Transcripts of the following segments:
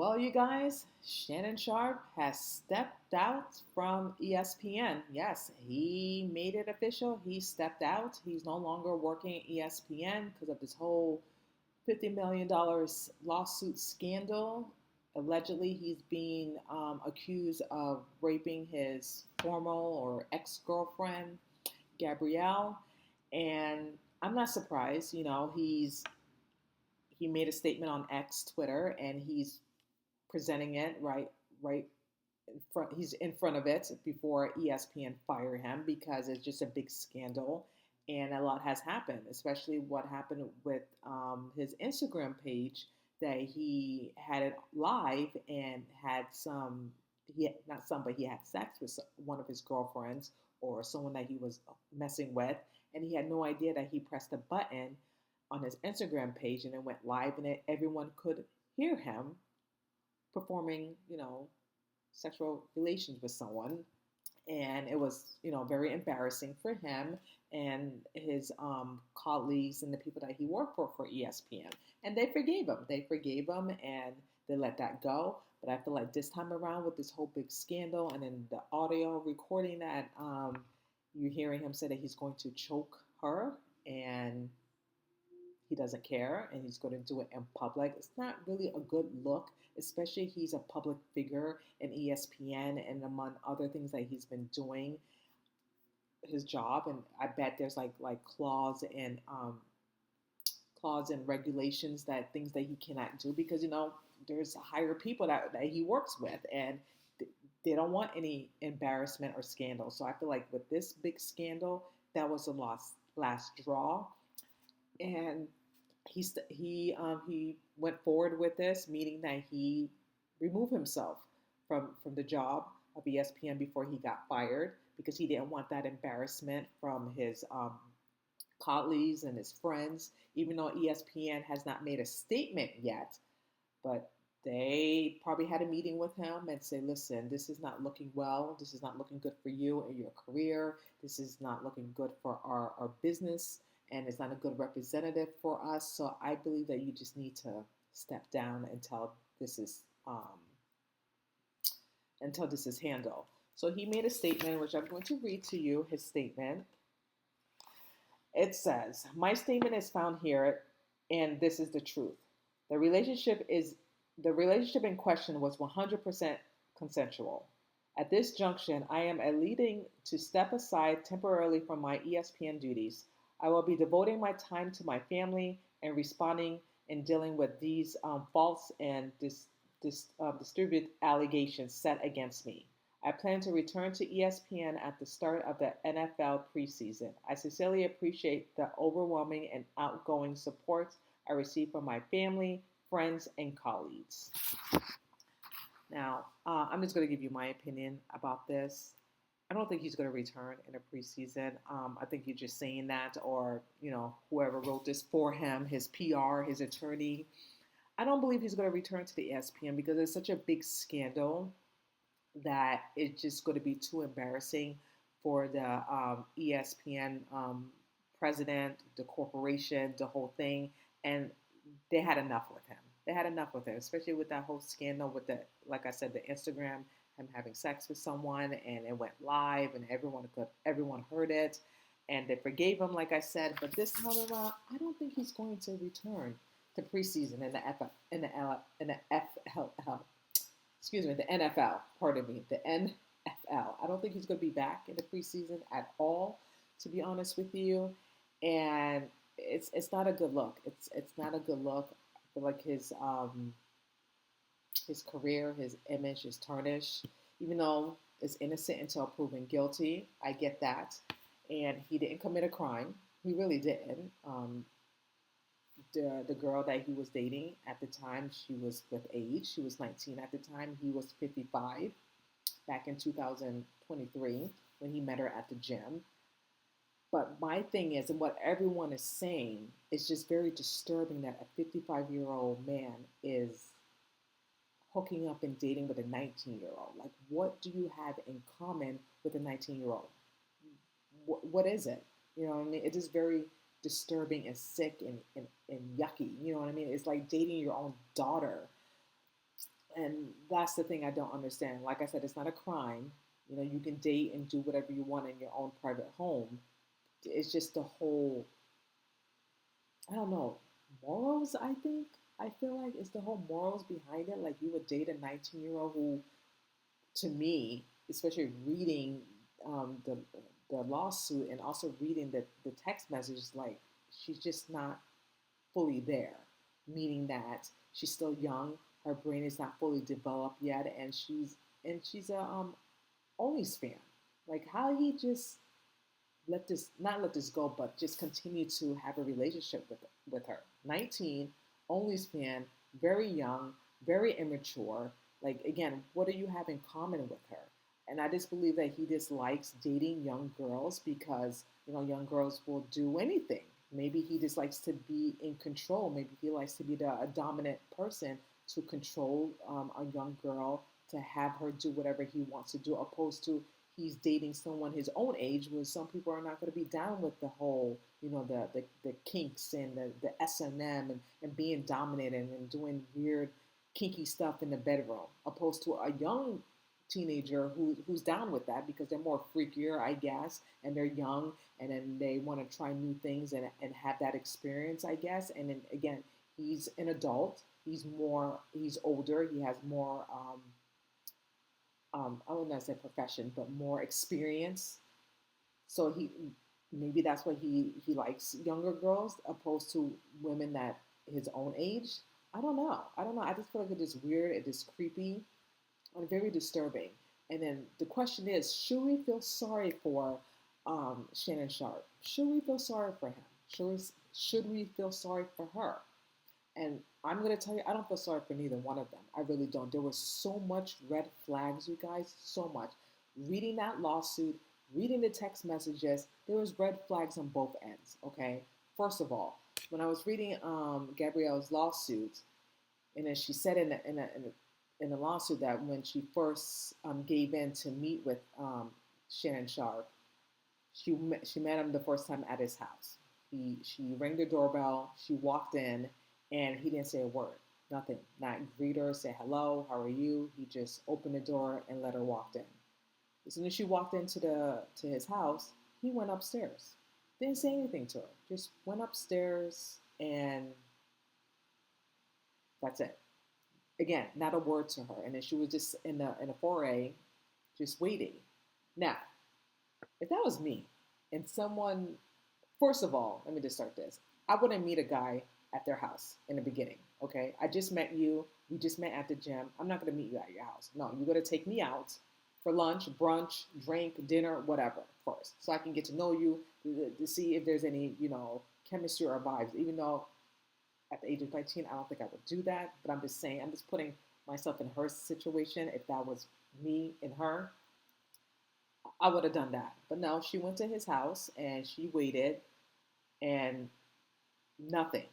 Well, you guys, Shannon Sharpe has stepped out from ESPN. Yes, he made it official. He stepped out. He's no longer working at ESPN because of this whole $50 million lawsuit scandal. Allegedly, he's being accused of raping his former or ex girlfriend, Gabrielle. And I'm not surprised. He made a statement on X, Twitter, and he's presenting it right in front. He's in front of it before ESPN fire him because it's just a big scandal, and a lot has happened, especially what happened with his Instagram page that he had it live and had some. He had, not some, but he had sex with one of his girlfriends or someone that he was messing with, and he had no idea that he pressed a button on his Instagram page and it went live, and everyone could hear him performing, sexual relations with someone. And it was, very embarrassing for him and his colleagues and the people that he worked for ESPN. And they forgave him. They forgave him and they let that go. But I feel like this time around with this whole big scandal and then the audio recording that you're hearing him say that he's going to choke her and he doesn't care and he's going to do it in public. It's not really a good look, especially he's a public figure in ESPN and among other things that he's been doing his job. And I bet there's like clause and regulations that things that he cannot do because there's higher people that he works with and they don't want any embarrassment or scandal. So I feel like with this big scandal, that was the last straw. And he went forward with this, meaning that he removed himself from the job of ESPN before he got fired because he didn't want that embarrassment from his colleagues and his friends. Even though ESPN has not made a statement yet, but they probably had a meeting with him and say, listen, this is not looking well. This is not looking good for you and your career. This is not looking good for our business. And it's not a good representative for us. So I believe that you just need to step down until this is handled. So he made a statement, which I'm going to read to you his statement. It says, "My statement is found here, and this is the truth. The relationship in question was 100% consensual. At this junction, I am leading to step aside temporarily from my ESPN duties. I will be devoting my time to my family and responding and dealing with these false and distributed allegations set against me. I plan to return to ESPN at the start of the NFL preseason. I sincerely appreciate the overwhelming and outgoing support I receive from my family, friends, and colleagues." Now, I'm just going to give you my opinion about this. I don't think he's going to return in a preseason. I think you're just saying that, or whoever wrote this for him, his PR, his attorney. I don't believe he's going to return to the ESPN because it's such a big scandal that it's just going to be too embarrassing for the ESPN president, the corporation, the whole thing, and they had enough with him. They had enough with him, especially with that whole scandal with like I said, the Instagram, him having sex with someone, and it went live, and everyone heard it, and they forgave him, like I said. But this time around, I don't think he's going to return to preseason in the FLL. Excuse me, the NFL. Pardon me, the NFL. I don't think he's going to be back in the preseason at all, to be honest with you, and it's not a good look. It's not a good look. I feel like his career, his image is tarnished, even though it's innocent until proven guilty. I get that. And he didn't commit a crime. He really didn't. The girl that he was dating at the time, she was with age. She was 19 at the time. He was 55 back in 2023 when he met her at the gym. But my thing is, and what everyone is saying, is just very disturbing that a 55-year-old man is hooking up and dating with a 19-year-old. Like, what do you have in common with a 19-year-old? What is it? You know what I mean? It is very disturbing and sick and yucky. You know what I mean? It's like dating your own daughter. And that's the thing I don't understand. Like I said, it's not a crime. You know, you can date and do whatever you want in your own private home. It's just the whole, I don't know, morals, I think. I feel like it's the whole morals behind it. Like you would date a 19-year-old who, to me, especially reading the lawsuit and also reading the text messages, like she's just not fully there, meaning that she's still young, her brain is not fully developed yet, and she's a Only's fan. Like how he just let this not let this go, but just continue to have a relationship with her. 19, Only's fan, very young, very immature. Like again, what do you have in common with her? And I just believe that he dislikes dating young girls because young girls will do anything. Maybe he just likes to be in control. Maybe he likes to be a dominant person to control a young girl to have her do whatever he wants to do, opposed to he's dating someone his own age, where some people are not going to be down with the whole, the kinks and the S&M and being dominated and doing weird, kinky stuff in the bedroom, opposed to a young teenager who's down with that because they're more freakier, I guess, and they're young and then they want to try new things and have that experience, I guess. And then again, he's an adult. He's older. He has more I would not say profession, but more experience. So maybe that's why he likes younger girls opposed to women that his own age. I don't know. I don't know. I just feel like it is weird. It is creepy and very disturbing. And then the question is, should we feel sorry for Shannon Sharpe? Should we feel sorry for him? Should we feel sorry for her? And I'm going to tell you, I don't feel sorry for neither one of them. I really don't. There was so much red flags, you guys, so much. Reading that lawsuit, reading the text messages, there was red flags on both ends, okay? First of all, when I was reading Gabriella's lawsuit, and then she said in a lawsuit that when she first gave in to meet with Shannon Sharpe, she met him the first time at his house. She rang the doorbell. She walked in, and he didn't say a word, nothing, not greet her, say hello, how are you? He just opened the door and let her walk in. As soon as she walked to his house, he went upstairs. Didn't say anything to her. Just went upstairs, and that's it. Again, not a word to her. And then she was just in a foray, just waiting. Now, if that was me and someone, first of all, let me just start this. I wouldn't meet a guy at their house in the beginning, okay? I just met you. We just met at the gym. I'm not going to meet you at your house. No, you're going to take me out for lunch, brunch, drink, dinner, whatever first, so I can get to know you, to see if there's any, chemistry or vibes. Even though at the age of 19, I don't think I would do that, but I'm just saying, I'm just putting myself in her situation. If that was me and her, I would have done that. But no, she went to his house and she waited and nothing.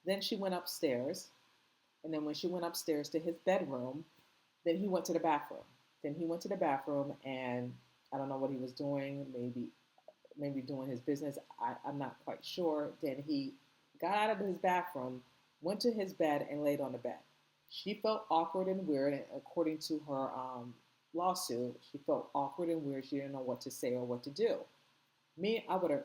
Then she went upstairs. And then when she went upstairs to his bedroom, then he went to the bathroom. Then he went to the bathroom and I don't know what he was doing, maybe doing his business. I'm not quite sure. Then he got out of his bathroom, went to his bed and laid on the bed. She felt awkward and weird, and according to her lawsuit, she felt awkward and weird. She didn't know what to say or what to do. Me, I would have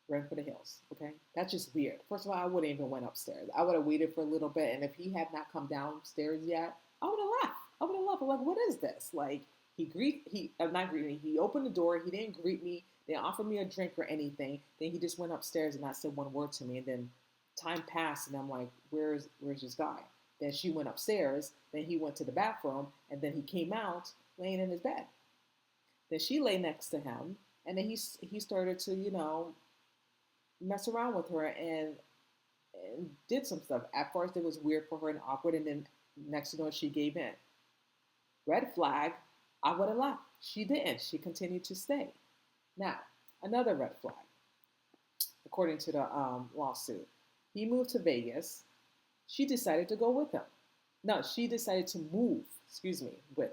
ran for the hills, okay? That's just weird. First of all, I wouldn't even went upstairs. I would have waited for a little bit, and if he had not come downstairs yet, I would have left. I would have left. I'm like, what is this? Like, not greet me. He opened the door. He didn't greet me. They offered me a drink or anything. Then he just went upstairs and not said one word to me. And then time passed, and I'm like, where's this guy? Then she went upstairs. Then he went to the bathroom, and then he came out laying in his bed. Then she lay next to him, and then he started to, mess around with her and did some stuff. At first, it was weird for her and awkward, and then next to know she gave in. Red flag. I would have left. She didn't. She continued to stay. Now, another red flag, according to the lawsuit. He moved to Vegas. She decided to go with him. No, she decided to move, with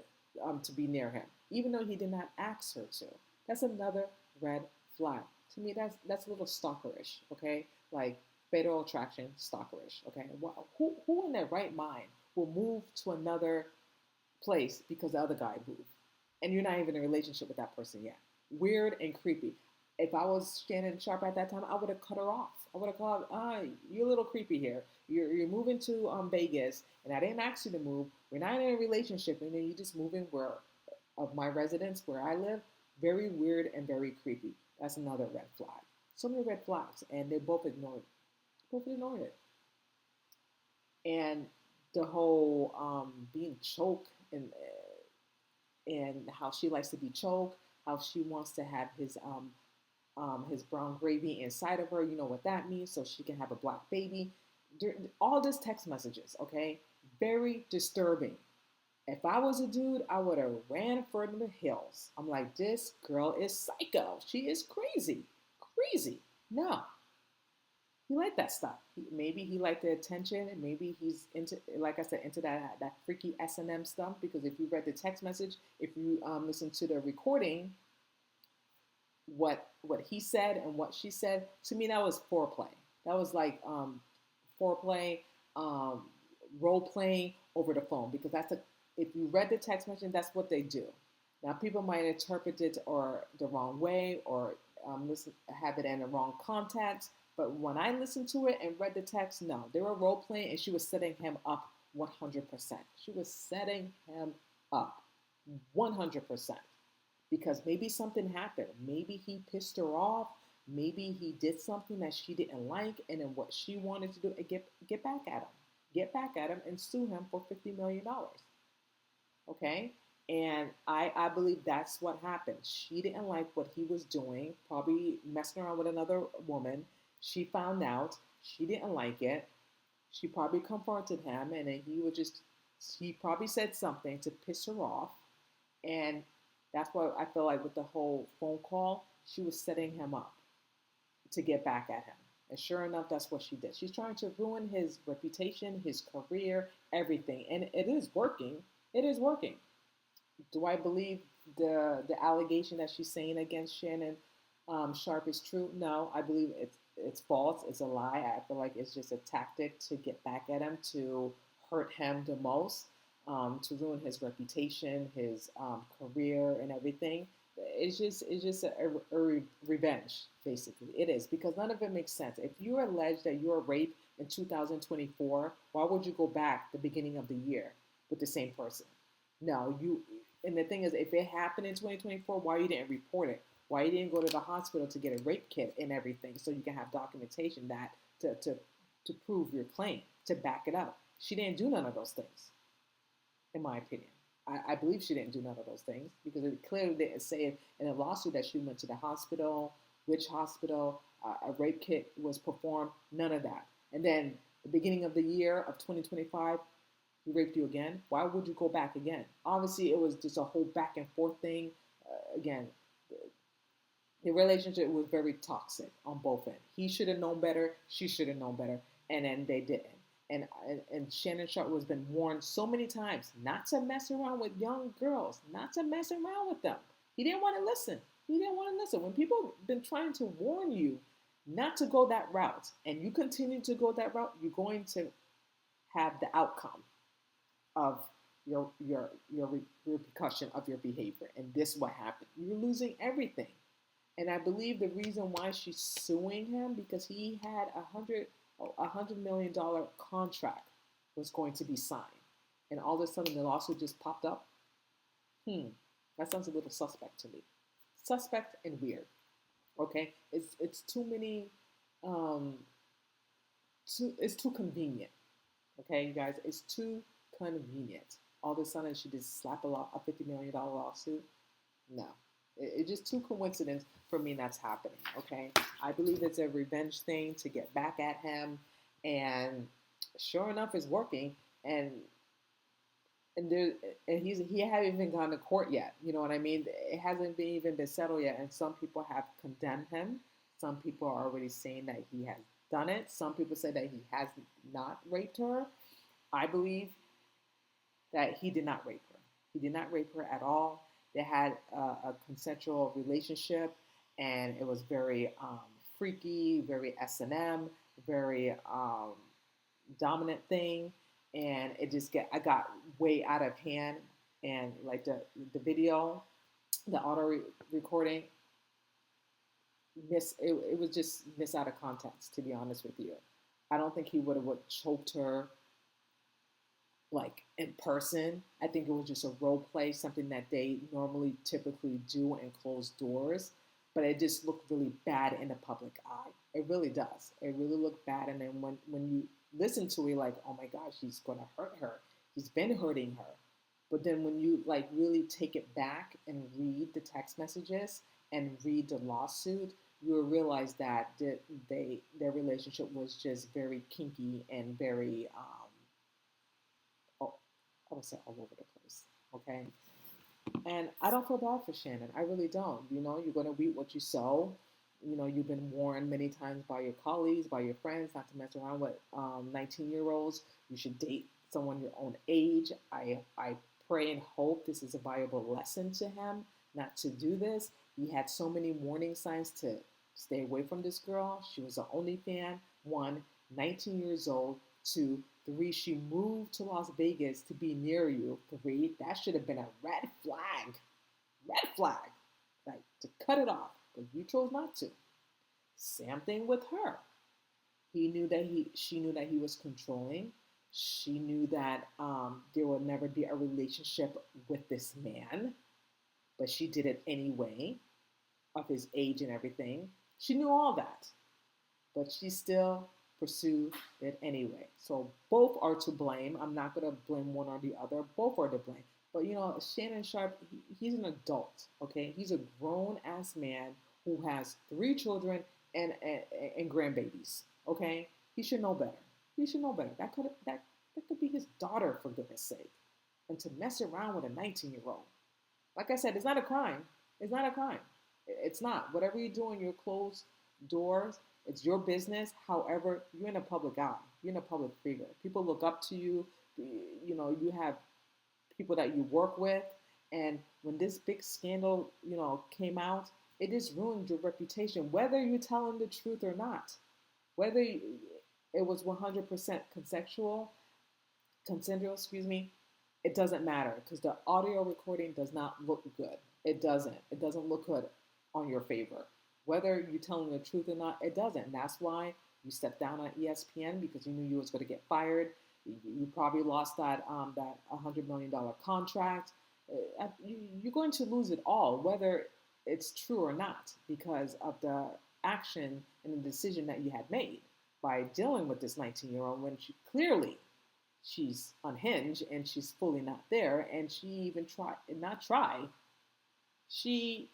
to be near him, even though he did not ask her to. That's another red flag. To me, that's a little stalkerish, okay? Like fatal attraction, stalkerish, okay? Who in their right mind will move to another place because the other guy moved. And you're not even in a relationship with that person yet. Weird and creepy. If I was Shannon Sharpe at that time, I would have cut her off. I would have called, you're a little creepy here. You're moving to Vegas, and I didn't ask you to move. We're not in a relationship, and then you just moving where of my residence where I live. Very weird and very creepy. That's another red flag. So many red flags, and they both ignored. Both ignored it. And the whole being choked and how she likes to be choked, how she wants to have his brown gravy inside of her. You know what that means, so she can have a black baby. All this text messages, okay, very disturbing. If I was a dude, I would have ran for the hills. I'm like, this girl is psycho. She is crazy, crazy. No, he liked that stuff. Maybe he liked the attention, and maybe he's into, like I said, into that freaky S&M stuff. Because if you read the text message, if you listen to the recording, what he said and what she said, to me that was foreplay. That was like foreplay, um, role playing over the phone. Because that's a, if you read the text message, that's what they do. Now people might interpret it or the wrong way, or have it in the wrong context. But when I listened to it and read the text, no, they were role playing, and she was setting him up 100%. She was setting him up 100%, because maybe something happened. Maybe he pissed her off. Maybe he did something that she didn't like, and then what she wanted to do is get back at him, and sue him for $50 million. Okay, and I believe that's what happened. She didn't like what he was doing, probably messing around with another woman. She found out. She didn't like it. She probably confronted him, and then he probably said something to piss her off. And that's why I feel like with the whole phone call, she was setting him up to get back at him. And sure enough, that's what she did. She's trying to ruin his reputation, his career, everything. And it is working. It is working. Do I believe the allegation that she's saying against Shannon Sharpe is true? No, I believe it's false. It's a lie. I feel like it's just a tactic to get back at him, to hurt him the most, to ruin his reputation, his career, and everything. It's just a revenge, basically. It is, because none of it makes sense. If you allege that you're raped in 2024, why would you go back the beginning of the year with the same person? No, you. And the thing is, if it happened in 2024, why you didn't report it? Why you didn't go to the hospital to get a rape kit and everything, so you can have documentation that to prove your claim, to back it up? She didn't do none of those things, in my opinion. I believe she didn't do none of those things, because it clearly didn't say in a lawsuit that she went to the hospital, which hospital, a rape kit was performed, none of that. And then the beginning of the year of 2025, he raped you again. Why would you go back again? Obviously, it was just a whole back and forth thing. Again, the relationship was very toxic on both ends. He should have known better. She should have known better. And then they didn't. And Shannon Sharpe has been warned so many times not to mess around with young girls, not to mess around with them. He didn't want to listen. He didn't want to listen. When people have been trying to warn you not to go that route, and you continue to go that route, you're going to have the outcome of your repercussion of your behavior. And this is what happened. You're losing everything. And I believe the reason why she's suing him, because he had $100 million contract was going to be signed, and all of a sudden the lawsuit just popped up. That sounds a little suspect to me. Suspect and weird. Okay, it's too many. It's too convenient. Okay, you guys, it's too convenient. All of a sudden she just slap a $50 million lawsuit. No, it's just too coincidence for me that's happening. Okay, I believe it's a revenge thing to get back at him, and sure enough, it's working. And there, and he hasn't even gone to court yet. You know what I mean? It hasn't even been settled yet, and some people have condemned him. Some people are already saying that he has done it. Some people say that he has not raped her. I believe that he did not rape her. He did not rape her at all. They had a consensual relationship, and it was very freaky, very S&M, very dominant thing, and I got way out of hand. and like the video, the recording, it was just miss out of context. To be honest with you, I don't think he would choked her like in person. I think it was just a role play, something that they normally typically do in closed doors. But it just looked really bad in the public eye. It really does. It really looked bad. And then when you listen to it, like, oh my gosh, he's gonna hurt her. He's been hurting her. But then when you like really take it back and read the text messages and read the lawsuit, you will realize that their relationship was just very kinky and very I would say all over the place. Okay. And I don't feel bad for Shannon. I really don't. You know, you're going to reap what you sow. You know, you've been warned many times by your colleagues, by your friends, not to mess around with 19-year-olds. You should date someone your own age. I pray and hope this is a valuable lesson to him not to do this. He had so many warning signs to stay away from this girl. She was an only fan. 1, 19 years old. 2, 3, she moved to Las Vegas to be near you. 3, that should have been a red flag. Red flag. Like, to cut it off. But you chose not to. Same thing with her. She knew that he was controlling. She knew that there would never be a relationship with this man. But she did it anyway, of his age and everything. She knew all that. But she still pursued it anyway. So both are to blame. I'm not going to blame one or the other. Both are to blame. But you know, Shannon Sharpe, he's an adult, okay? He's a grown-ass man who has 3 children and grandbabies, okay? He should know better. He should know better. That could be his daughter, for goodness sake. And to mess around with a 19-year-old. Like I said, it's not a crime. It's not a crime. It's not. Whatever you do in your closed doors, it's your business. However, you're in a public eye. You're in a public figure. People look up to you. You know, you have people that you work with. And when this big scandal, you know, came out, it just ruined your reputation, whether you're telling the truth or not. Whether it was 100% consensual, it doesn't matter because the audio recording does not look good. It doesn't. It doesn't look good on your favor. Whether you're telling the truth or not, it doesn't. And that's why you stepped down on ESPN because you knew you was going to get fired. You probably lost that $100 million contract. You're going to lose it all, whether it's true or not, because of the action and the decision that you had made by dealing with this 19-year-old when she's unhinged and she's fully not there, and she even she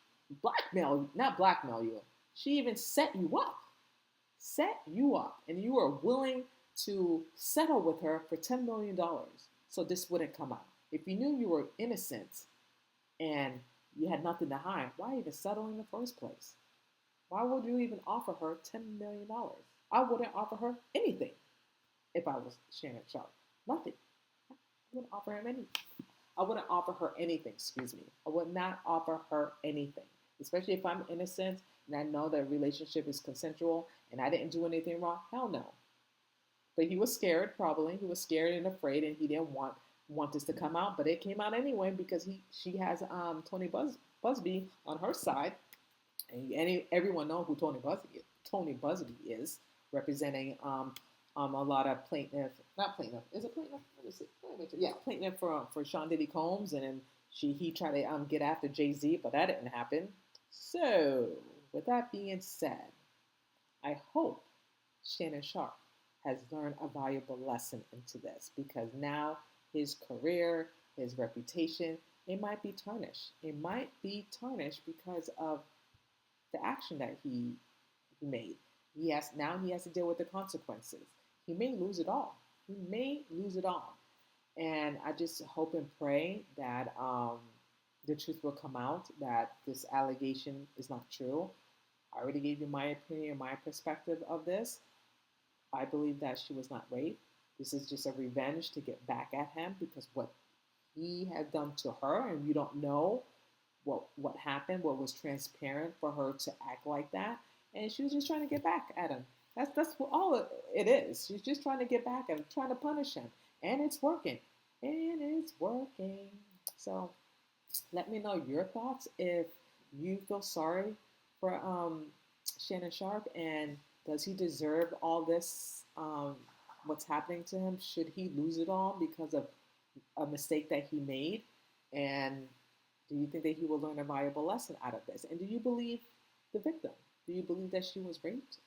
not blackmail you. She even set you up, and you were willing to settle with her for $10 million so this wouldn't come out. If you knew you were innocent and you had nothing to hide, why even settle in the first place? Why would you even offer her $10 million? I wouldn't offer her anything if I was Shannon Sharpe. Nothing. I wouldn't offer him anything. I wouldn't offer her anything, I would not offer her anything, especially if I'm innocent and I know that relationship is consensual and I didn't do anything wrong. Hell no. But he was scared, probably. He was scared and afraid, and he didn't want this to come out. But it came out anyway because she has Tony Busby on her side, and everyone knows who Tony Busby is, representing a lot of not plaintiff. Is it plaintiff? Let me see. Yeah, plaintiff for Sean Diddy Combs, and then he tried to get after Jay-Z, but that didn't happen. So, with that being said, I hope Shannon Sharpe has learned a valuable lesson into this, because now his career, his reputation, it might be tarnished. It might be tarnished because of the action that he made. He has to deal with the consequences. He may lose it all. And I just hope and pray that the truth will come out, that this allegation is not true. I already gave you my opinion, my perspective of this. I believe that she was not raped. This is just a revenge to get back at him because what he had done to her, and you don't know what happened, what was transparent for her to act like that. And she was just trying to get back at him. That's what all it is. She's just trying to get back at him, trying to punish him. And it's working. So let me know your thoughts if you feel sorry for Shannon Sharpe, and does he deserve all this? What's happening to him? Should he lose it all because of a mistake that he made? And do you think that he will learn a valuable lesson out of this? And do you believe the victim? Do you believe that she was raped,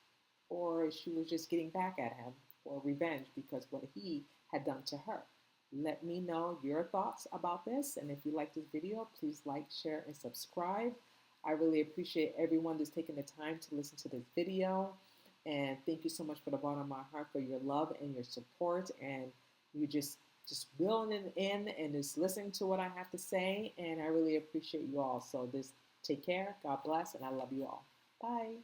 or she was just getting back at him for revenge because what he had done to her? Let me know your thoughts about this. And if you like this video, please like, share, and subscribe. I really appreciate everyone that's taking the time to listen to this video. And thank you so much for the bottom of my heart for your love and your support. And you just willing it in and just listening to what I have to say. And I really appreciate you all. So just take care. God bless. And I love you all. Bye.